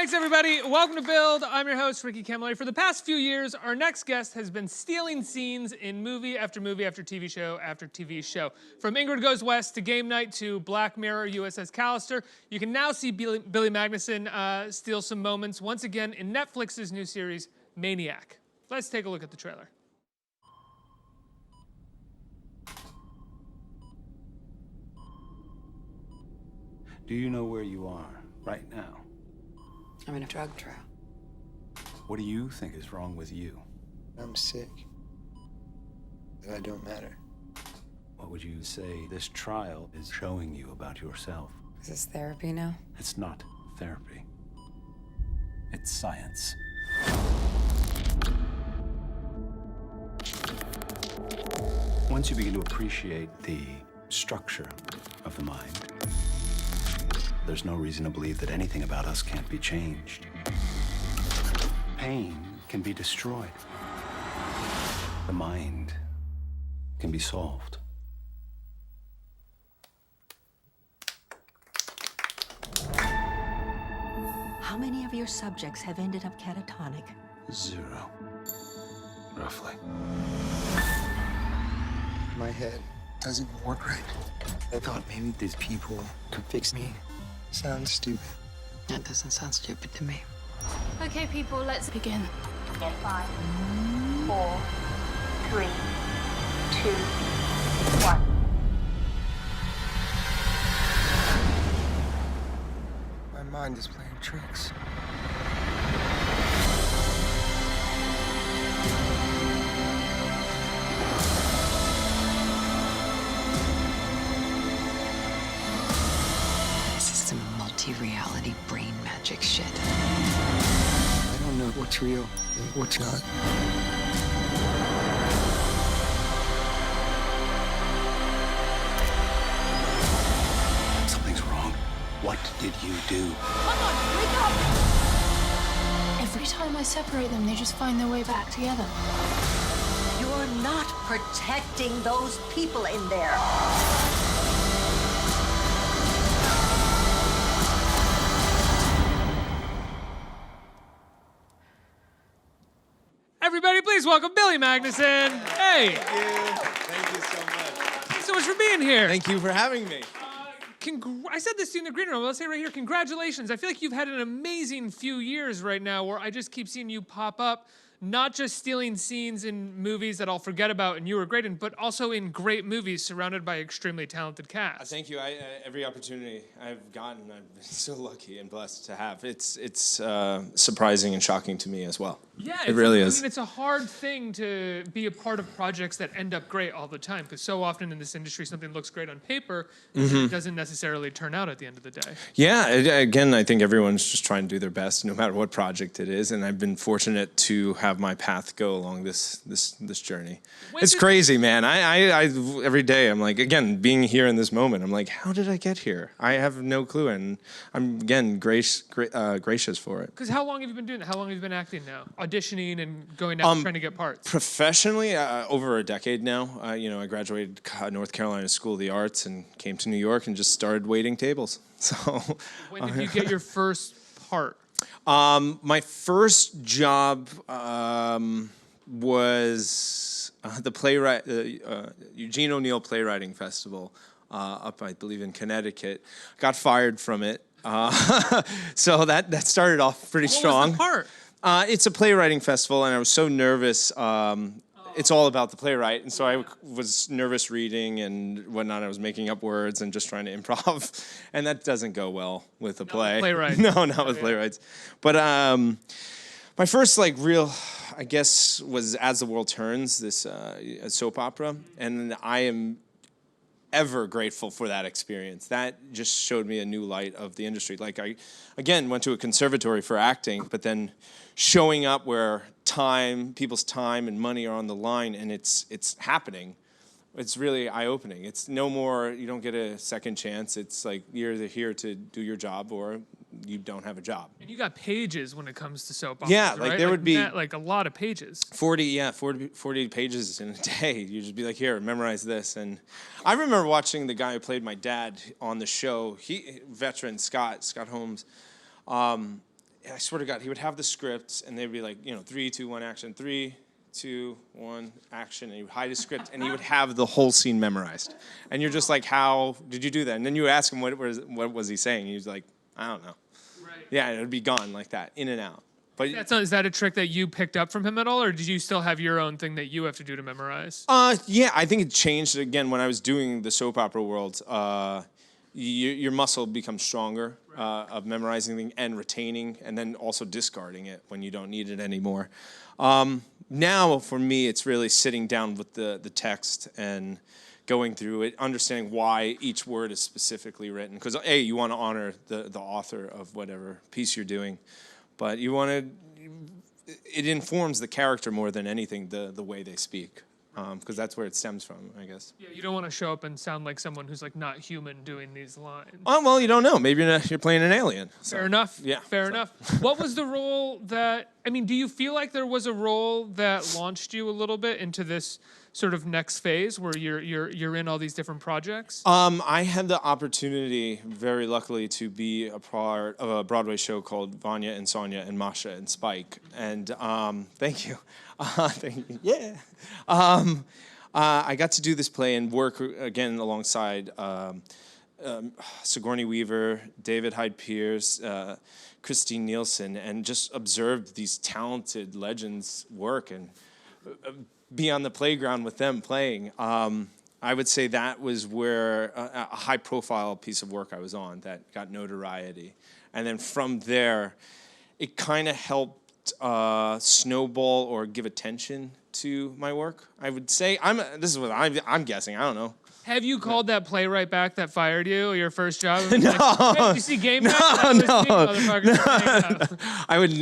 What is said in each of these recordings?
Thanks, everybody. Welcome to Build. I'm your host, Ricky Camilleri. For the past few years, our next guest has been stealing scenes in movie after movie after TV show after TV show. From Ingrid Goes West to Game Night to Black Mirror, USS Callister, you can now see Billy Magnussen steal some moments once again in Netflix's new series, Maniac. Let's take a look at the trailer. Do you know where you are right now? I'm in a drug trial. What do you think is wrong with you? I'm sick. I don't matter. What would you say this trial is showing you about yourself? Is this therapy now? It's not therapy. It's science. Once you begin to appreciate the structure of the mind, there's no reason to believe that anything about us can't be changed. Pain can be destroyed. The mind can be solved. How many of your subjects have ended up catatonic? 0, roughly. My head doesn't work right. I thought maybe these people could fix me. Sounds stupid. That doesn't sound stupid to me. Okay, people, let's begin. In 5, 4, 3, 2, 1. My mind is playing tricks. This is some multi-reality brain magic shit. I don't know what's real and what's not. Something's wrong. What did you do? Come on, wake up! Every time I separate them, they just find their way back together. You're not protecting those people in there. Everybody, please welcome Billy Magnussen. Hey. Thank you so much. Thanks so much for being here. Thank you for having me. I said this to you in the green room. I'll say it right here. Congratulations. I feel like you've had an amazing few years right now where I just keep seeing you pop up, not just stealing scenes in movies that I'll forget about and you were great in, but also in great movies surrounded by extremely talented cast. Thank you. Every opportunity I've gotten, I've been so lucky and blessed to have. It's surprising and shocking to me as well. Yeah, it really is. I mean, it's a hard thing to be a part of projects that end up great all the time, because so often in this industry, something looks great on paper, and it doesn't necessarily turn out at the end of the day. Yeah, again, I think everyone's just trying to do their best, no matter what project it is, and I've been fortunate to have my path go along this journey. It's crazy, man. I every day I'm like, again, being here in this moment, I'm like, how did I get here? I have no clue, and I'm again gracious for it. Because how long have you been doing that? How long have you been acting now? Auditioning and going out trying to get parts? Professionally, over a decade now. I graduated North Carolina School of the Arts and came to New York and just started waiting tables. So when did you get your first part? My first job was the Eugene O'Neill Playwriting Festival up, I believe, in Connecticut. Got fired from it. So that started off pretty strong. What was the part? It's a playwriting festival, and I was so nervous. It's all about the playwright, and so I was nervous reading and whatnot. I was making up words and just trying to improv, and that doesn't go well with a play. Playwright. No, not with playwrights. But my first real, I guess, was As the World Turns, this soap opera, and I am ever grateful for that experience. That just showed me a new light of the industry. I, again, went to a conservatory for acting, but then showing up where people's time and money are on the line, and it's happening. It's really eye-opening. It's no more, you don't get a second chance. It's like you're either here to do your job or you don't have a job. And you got pages when it comes to soap operas, yeah, right? There would be a lot of pages. 40 pages in a day. You'd just be like, here, memorize this. And I remember watching the guy who played my dad on the show, veteran Scott Holmes. I swear to God, he would have the scripts, and they'd be like, 3, 2, 1, action, 3, 2, 1, action, and he would hide his script, and he would have the whole scene memorized. And you're just like, how did you do that? And then you would ask him what was he saying. He was like, I don't know. Right. Yeah, it would be gone like that, in and out. But Is that a trick that you picked up from him at all, or did you still have your own thing that you have to do to memorize? yeah, I think it changed again when I was doing the soap opera world. Your muscle becomes stronger of memorizing things and retaining, and then also discarding it when you don't need it anymore. Now, for me, it's really sitting down with the text and going through it, understanding why each word is specifically written. Because you want to honor the author of whatever piece you're doing, but you want to. It informs the character more than anything, the way they speak. Because that's where it stems from, I guess. Yeah, you don't want to show up and sound like someone who's like not human doing these lines. Oh, well, you don't know. Maybe you're playing an alien. So. Fair enough. Yeah. Fair enough. What was the role that? I mean, do you feel like there was a role that launched you a little bit into this sort of next phase where you're in all these different projects? I had the opportunity, very luckily, to be a part of a Broadway show called Vanya and Sonia and Masha and Spike. And thank you. Thank you. Yeah. I got to do this play and work again alongside Sigourney Weaver, David Hyde Pierce, Christine Nielsen, and just observed these talented legends work and be on the playground with them playing. I would say that was where a high-profile piece of work I was on that got notoriety. And then from there, it kind of helped snowball or give attention to my work. I would say this is what I'm guessing. I don't know. Have you called that playwright back that fired you, your first job? No. Like, hey, did you see Game Night? No. I would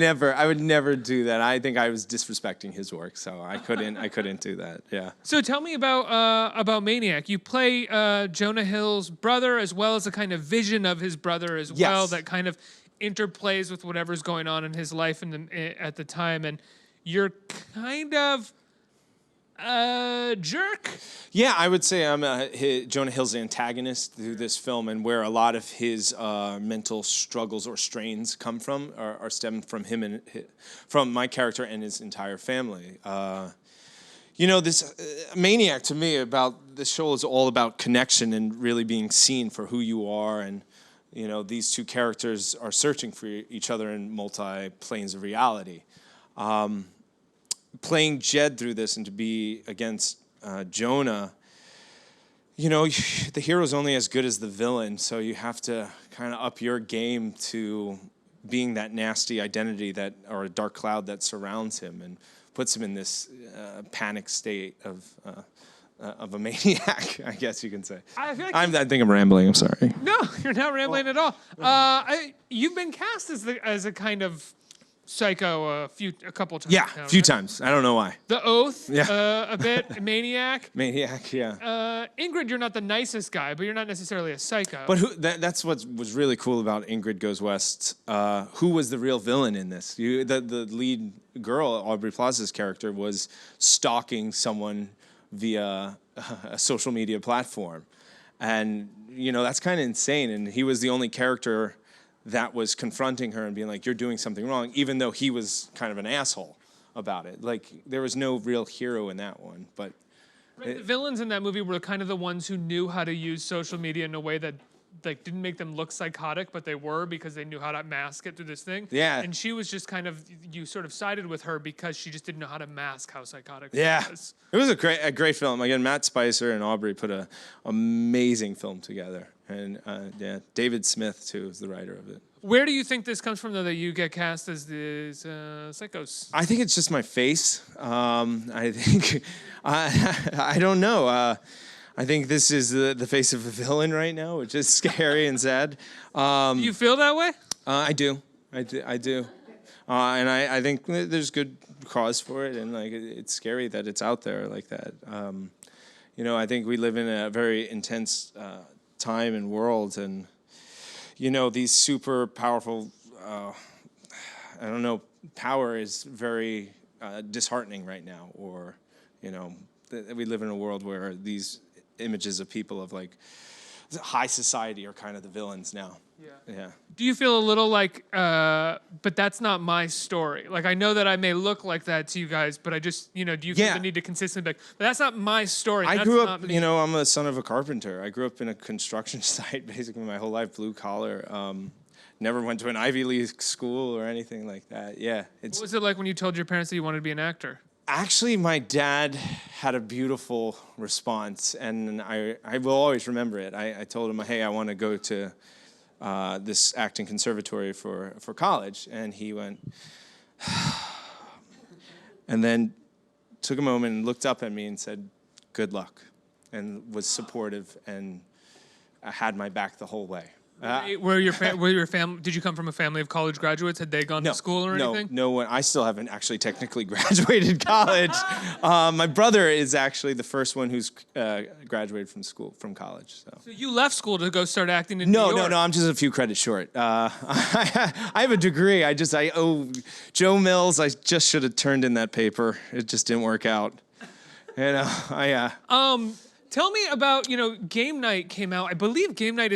never do that. I think I was disrespecting his work, so I couldn't do that. Yeah. So tell me about Maniac. You play Jonah Hill's brother, as well as a kind of vision of his brother as well, that kind of interplays with whatever's going on in his life at the time, and you're kind of a jerk. Yeah, I would say I'm Jonah Hill's antagonist through this film, and where a lot of his mental struggles or strains come from are stemmed from him and from my character and his entire family. This Maniac, to me, about this show is all about connection and really being seen for who you are. And these two characters are searching for each other in multi-planes of reality. Playing Jed through this and to be against Jonah, the hero's only as good as the villain, so you have to kind of up your game to being that nasty identity or a dark cloud that surrounds him and puts him in this panic state of a maniac, I guess you can say. I feel like I think I'm rambling. I'm sorry. No, you're not rambling at all. You've been cast as a kind of psycho a couple times. Yeah, now, a few right? times. I don't know why. The Oath, Yeah. a bit. Maniac. Maniac, yeah. Ingrid, you're not the nicest guy, but you're not necessarily a psycho. But that's what was really cool about Ingrid Goes West. Who was the real villain in this? The lead girl, Aubrey Plaza's character, was stalking someone via a social media platform. And, that's kind of insane. And he was the only character that was confronting her and being like, you're doing something wrong, even though he was kind of an asshole about it. Like, there was no real hero in that one. But the villains in that movie were kind of the ones who knew how to use social media in a way that didn't make them look psychotic, but they were, because they knew how to mask it through this thing. Yeah. And she was just kind of, you sort of sided with her because she just didn't know how to mask how psychotic she was. It was a great film. Again, Matt Spicer and Aubrey put an amazing film together. And David Smith, too, is the writer of it. Where do you think this comes from, though, that you get cast as these psychos? I think it's just my face. I think, I don't know. I think this is the face of a villain right now, which is scary and sad. Do you feel that way? I do. And I think there's good cause for it, and it's scary that it's out there like that. I think we live in a very intense time and world, and these super powerful, power is very disheartening right now. Or, we live in a world where these images of people of high society are kind of the villains now. Yeah. Do you feel a little like, but that's not my story? Like, I know that I may look like that to you guys, but I just, do you feel the need to consistently be like, but that's not my story. I That's grew not up, me. I'm a son of a carpenter. I grew up in a construction site basically my whole life, blue collar. Never went to an Ivy League school or anything like that. Yeah. What was it like when you told your parents that you wanted to be an actor? Actually, my dad had a beautiful response, and I will always remember it. I told him, hey, I want to go to this acting conservatory for college. And he went, and then took a moment and looked up at me and said, good luck, and was supportive and had my back the whole way. Were your family? Did you come from a family of college graduates? Had they gone to school or anything? No one. I still haven't actually technically graduated college. My brother is actually the first one who's graduated from college. So you left school to go start acting in New York? No. I'm just a few credits short. I have a degree. I owe Joe Mills. I just should have turned in that paper. It just didn't work out. Tell me about, Game Night came out. I believe Game Night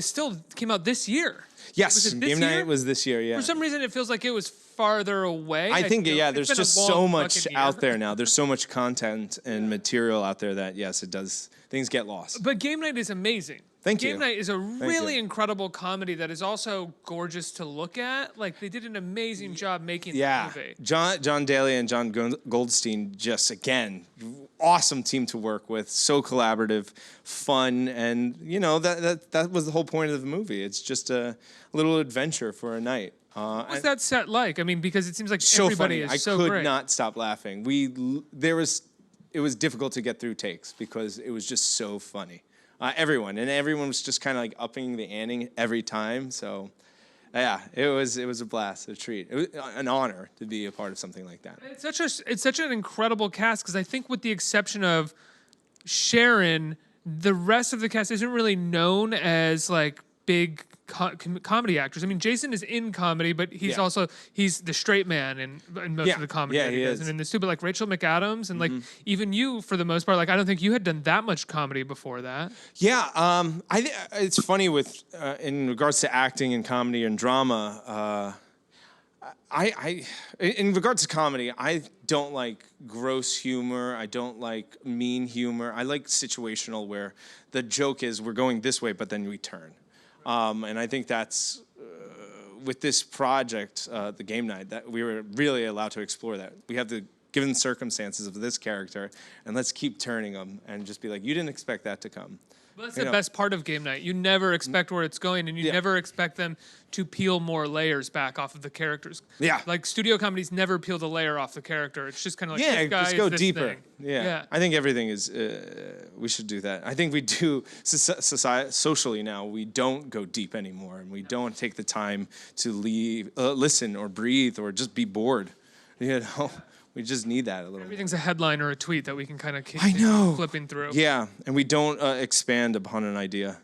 came out this year. Yes, Game Night was this year, yeah. For some reason, it feels like it was farther away. I think, there's just so much out there now. There's so much content and material out there that, yes, it does. Things get lost. But Game Night is amazing. Thank you. Game Night is a really incredible comedy that is also gorgeous to look at. Like, they did an amazing job making the movie. John Daly and John Goldstein, just, again, awesome team to work with. So collaborative, fun, and, that was the whole point of the movie. It's just a little adventure for a night. What's that set like? I mean, because it seems like so everybody funny. is so great. I could not stop laughing. It was difficult to get through takes because it was just so funny. Everyone was just kind of like upping the ante every time. So, it was a blast, a treat. It was an honor to be a part of something like that. It's such an incredible cast because I think with the exception of Sharon, the rest of the cast isn't really known as like big comedy actors. I mean, Jason is in comedy, but he's the straight man in most of the comedy that he does. And in this too, but like Rachel McAdams and like even you for the most part, like I don't think you had done that much comedy before that. Yeah, it's funny with in regards to acting and comedy and drama. In regards to comedy, I don't like gross humor. I don't like mean humor. I like situational where the joke is we're going this way, but then we turn. And I think that's, with this project, the Game Night, that we were really allowed to explore that. We have the given circumstances of this character, and let's keep turning them and just be like, you didn't expect that to come. Well, that's the best part of Game Night. You never expect where it's going, and you never expect them to peel more layers back off of the characters. Yeah. Like, studio comedies never peel the layer off the character. It's just kind of like, this guy just go is this deeper. thing. Yeah. I think everything is, we should do that. I think we do, socially now, we don't go deep anymore, and we don't take the time to listen or breathe or just be bored, We just need that a little. Everything's a headline or a tweet that we can kind of keep flipping through. Yeah, and we don't expand upon an idea.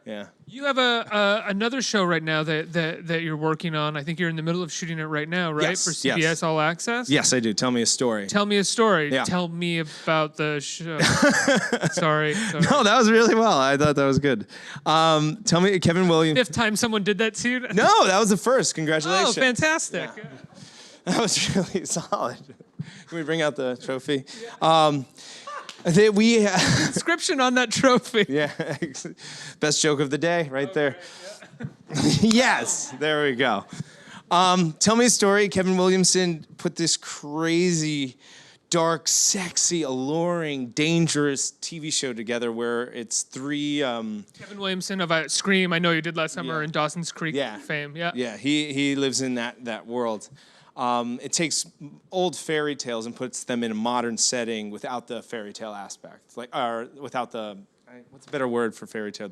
Yeah. You have another show right now that you're working on. I think you're in the middle of shooting it right now, right? Yes, For CBS All Access? Yes, I do. Tell me a story. Tell me a story. Yeah. Tell me about the show. Sorry. No, that was really well. I thought that was good. Tell me, Kevin Williams. Fifth time someone did that to you? No, that was the first. Congratulations. Oh, fantastic. Yeah. That was really solid. Can we bring out the trophy? Inscription on that trophy. Yeah. Best joke of the day, right there. Yes, there we go. Tell me a story. Kevin Williamson put this crazy, dark, sexy, alluring, dangerous TV show together where it's three... Kevin Williamson of Scream, I know you did last summer, and Dawson's Creek fame. Yeah. Yeah, he lives in that world. It takes old fairy tales and puts them in a modern setting without the fairy tale aspect, without the what's a better word for fairy tale?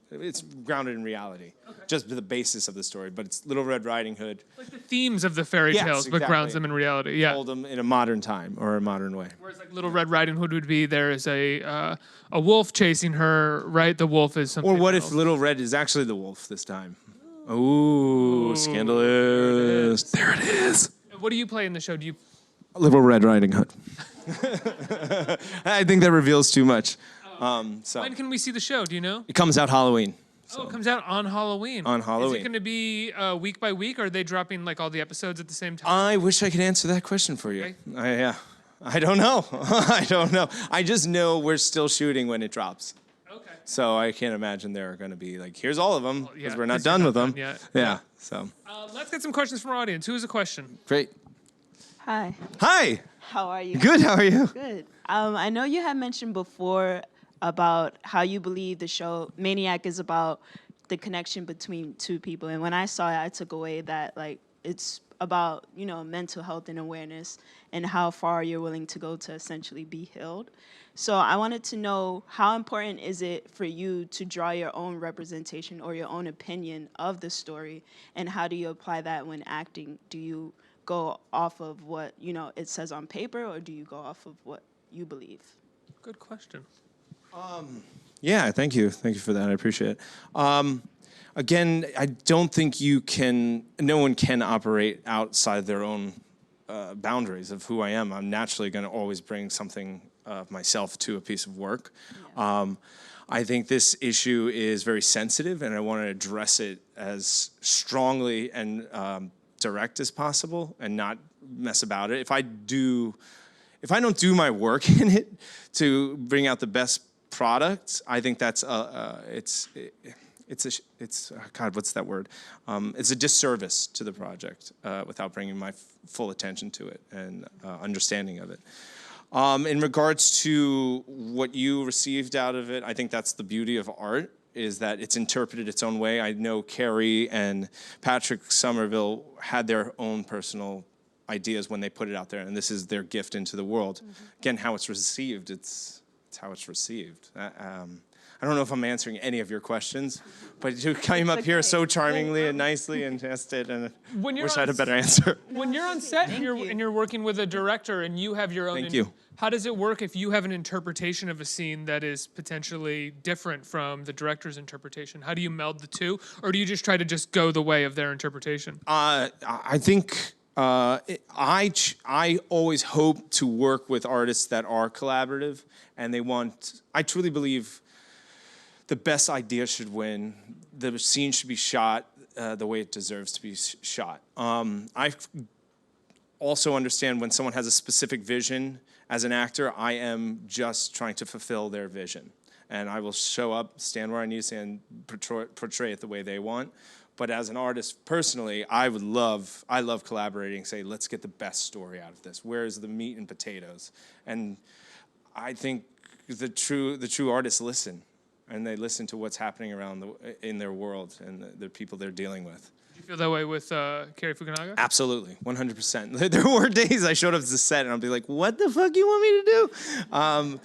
It's grounded in reality, just the basis of the story. But it's Little Red Riding Hood, like the themes of the fairy tales, but grounds them in reality. Yeah, hold them in a modern time or a modern way. Whereas like Little Red Riding Hood would be there is a wolf chasing her, right? The wolf is something. Or what else. if Little Red is actually the wolf this time? Ooh, scandalous. There it is. What do you play in the show? Do you... Little Red Riding Hood. I think that reveals too much. So when can we see the show? Do you know? It comes out Halloween. So. Oh, it comes out on Halloween. On Is Halloween. it going to be week by week, or are they dropping like all the episodes at the same time? I wish I could answer that question for you. Okay. I don't know. I don't know. I just know we're still shooting when it drops. Okay. So I can't imagine they're going to be like, here's all of them, because yeah, we're not 'cause you're done not with them. done yet. Yeah. So Let's get some questions from our audience. Who has a question? great. Hi. Hi. How are you? Good. How are you? Good. I know you had mentioned before about how you believe the show Maniac is about the connection between two people, and when I saw it, I took away that like it's about mental health and awareness and how far you're willing to go to essentially be healed. So I wanted to know, how important is it for you to draw your own representation or your own opinion of the story, and how do you apply that when acting? Do you go off of what it says on paper, or do you go off of what you believe? Good question. Yeah, thank you. Thank you for that. I appreciate it. Again, I don't think no one can operate outside their own boundaries of who I am. I'm naturally going to always bring something of myself to a piece of work. Yeah. I think this issue is very sensitive, and I want to address it as strongly and direct as possible and not mess about it. If I don't do my work in it to bring out the best product, I think that's God, what's that word? It's a disservice to the project without bringing my full attention to it and understanding of it. In regards to what you received out of it, I think that's the beauty of art, is that it's interpreted its own way. I know Carrie and Patrick Somerville had their own personal ideas when they put it out there, and this is their gift into the world. Mm-hmm. Again, how it's received, it's how it's received. I don't know if I'm answering any of your questions, but you came up here so charmingly and nicely and asked it, and I wish I had a better answer. When you're on set and you're working with a director and you have your own... Thank you. How does it work if you have an interpretation of a scene that is potentially different from the director's interpretation? How do you meld the two? Or do you just try to just go the way of their interpretation? I think... I always hope to work with artists that are collaborative, and I truly believe the best idea should win. The scene should be shot the way it deserves to be shot. I also understand when someone has a specific vision. As an actor, I am just trying to fulfill their vision. And I will show up, stand where I need to stand, portray it the way they want. But as an artist, personally, I love collaborating, say, let's get the best story out of this. Where's the meat and potatoes? And I think the true artists listen, and they listen to what's happening in their world and the people they're dealing with. Do you feel that way with Cary Fukunaga? Absolutely, 100%. There were days I showed up to the set and I'd be like, what the fuck you want me to do?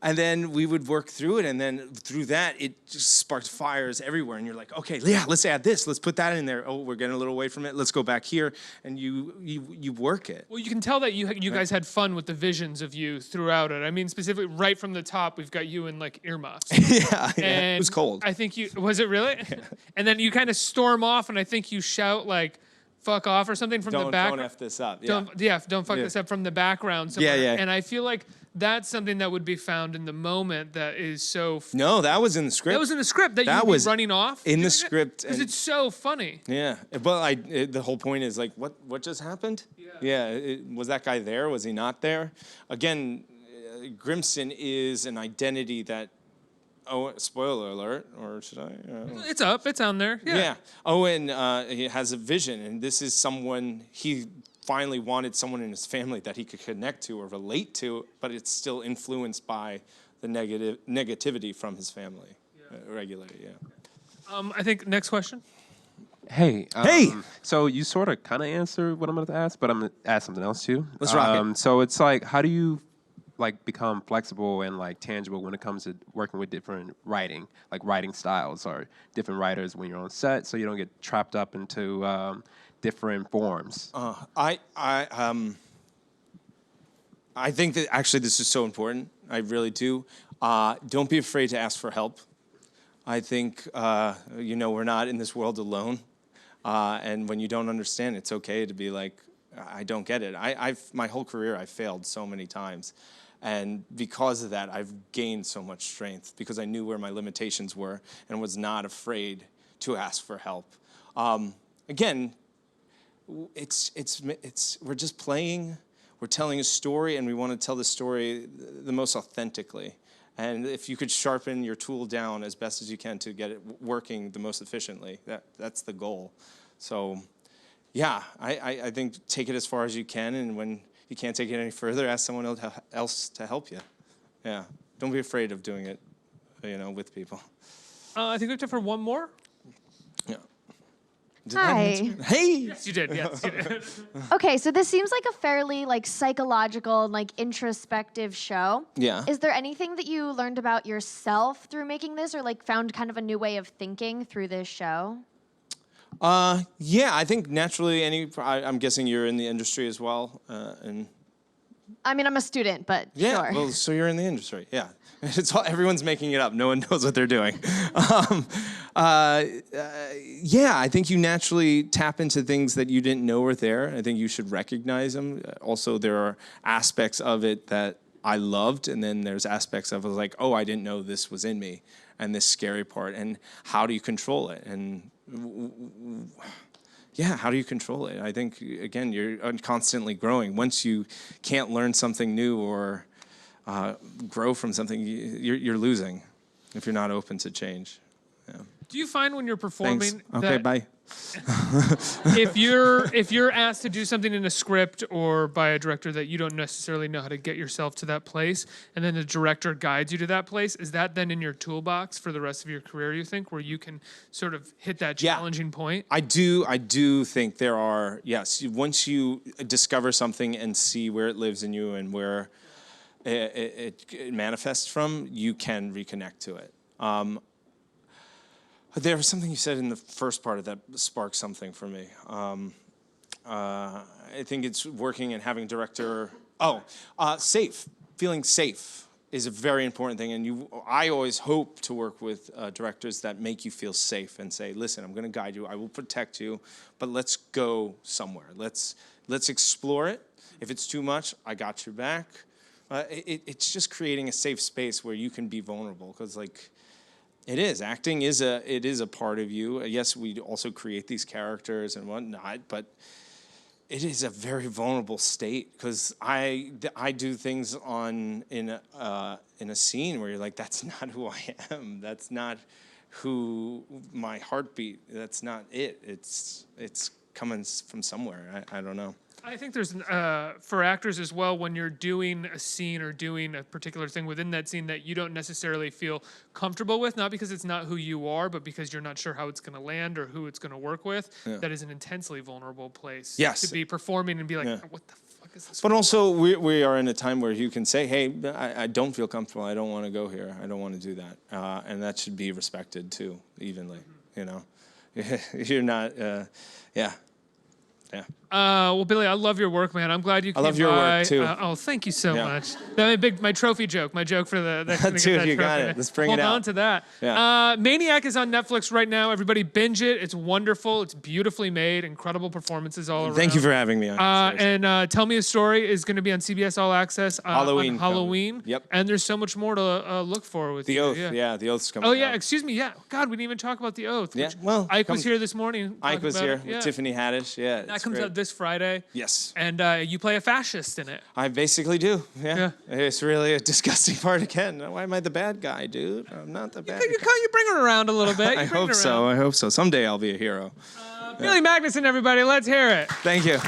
And then we would work through it, and then through that, it just sparked fires everywhere. And you're like, okay, yeah, let's add this. Let's put that in there. Oh, we're getting a little away from it. Let's go back here. And you work it. Well, you can tell that you guys had fun with the visions of you throughout it. I mean, specifically, right from the top, we've got you in, like, earmuffs. yeah, it was cold. I think was it really? Yeah. And then you kind of storm off, and I think you shout, like, fuck off or something from the back. Don't F this up. Yeah. Don't fuck this up from the background somewhere. Yeah. And I feel like that's something that would be found in the moment that is so... No, that was in the script. That was in the script, that you was running off? In the script. Because it's so funny. Yeah. Well, the whole point is, like, what just happened? Yeah. Was that guy there? Was he not there? Again, Grimson is an identity that... Oh, spoiler alert, or should I? It's up. It's on there. Yeah. Owen, he has a vision, and this is someone he finally wanted someone in his family that he could connect to or relate to, but it's still influenced by the negativity from his family regularly. Yeah. I think next question. Hey. Hey. So you sort of kind of answered what I'm going to ask, but I'm going to ask something else too. Let's rock it. So it's like, how do you become flexible and tangible when it comes to working with different writing styles or different writers when you're on set, so you don't get trapped up into different forms? I think that actually this is so important. I really do. Don't be afraid to ask for help. I think we're not in this world alone, and when you don't understand, it's okay to be like, I don't get it. My whole career, I failed so many times. And because of that, I've gained so much strength because I knew where my limitations were and was not afraid to ask for help. Again, we're just playing, we're telling a story, and we want to tell the story the most authentically. And if you could sharpen your tool down as best as you can to get it working the most efficiently, that's the goal. So, yeah, I think take it as far as you can, and when you can't take it any further, ask someone else to help you. Yeah, don't be afraid of doing it, with people. I think we have time for one more. Yeah. Hi. Hey. Yes, you did. Yes, you did. Okay, so this seems like a fairly psychological and introspective show. Yeah. Is there anything that you learned about yourself through making this, or found kind of a new way of thinking through this show? Yeah, I think naturally, I'm guessing you're in the industry as well, and. I mean, I'm a student, but yeah, sure. well, so you're in the industry, yeah. Everyone's making it up. No one knows what they're doing. Yeah, I think you naturally tap into things that you didn't know were there. I think you should recognize them. Also, there are aspects of it that I loved, and then there's aspects of it oh, I didn't know this was in me, and this scary part, and how do you control it? And yeah, how do you control it? I think, again, you're constantly growing. Once you can't learn something new or grow from something, you're losing if you're not open to change. Yeah. Do you find when you're performing Thanks. Okay, bye. if you're asked to do something in a script or by a director that you don't necessarily know how to get yourself to that place, and then the director guides you to that place, is that then in your toolbox for the rest of your career, you think, where you can sort of hit that challenging point? I do think there are, yes. Once you discover something and see where it lives in you and where it manifests from, you can reconnect to it. There was something you said in the first part of that sparked something for me. I think it's working and having director. Safe. Feeling safe is a very important thing, and I always hope to work with directors that make you feel safe and say, "Listen, I'm going to guide you. I will protect you, but let's go somewhere. Let's explore it. If it's too much, I got your back." It's just creating a safe space where you can be vulnerable, because it is. Acting is a part of you. Yes, we also create these characters and whatnot, but it is a very vulnerable state, because I do things in a scene where you're like, that's not who I am. That's not who my heartbeat. That's not it. It's coming from somewhere. I don't know. I think there's, for actors as well, when you're doing a scene or doing a particular thing within that scene that you don't necessarily feel comfortable with, not because it's not who you are, but because you're not sure how it's going to land or who it's going to work with, that is an intensely vulnerable place to be performing and be like, what the fuck is this? But also, we are in a time where you can say, hey, I don't feel comfortable. I don't want to go here. I don't want to do that. And that should be respected, too, evenly, You're not, yeah. Yeah. Well, Billy, I love your work, man. I'm glad you came by. I love your work, too. Thank you so much. My trophy joke. My joke for the... Dude, you got it. Let's bring it out. Hold on to that. Yeah. Maniac is on Netflix right now. Everybody binge it. It's wonderful. It's beautifully made. Incredible performances all around. Thank you for having me on. And Tell Me a Story is going to be on CBS All Access Halloween. on Halloween. Yep. And there's so much more to look for with The Oath. Yeah, The Oath's coming out. Oh, yeah. Excuse me. Yeah. God, we didn't even talk about The Oath. Yeah. Well, Ike was here this morning. Ike was here with Tiffany Haddish. Yeah. That comes out this Friday. Yes. And you play a fascist in it. I basically do. Yeah. It's really a disgusting part again. Why am I the bad guy, dude? I'm not the bad guy. You bring her around a little bit. I hope so. Someday I'll be a hero. Billy Magnussen, everybody. Let's hear it. Thank you.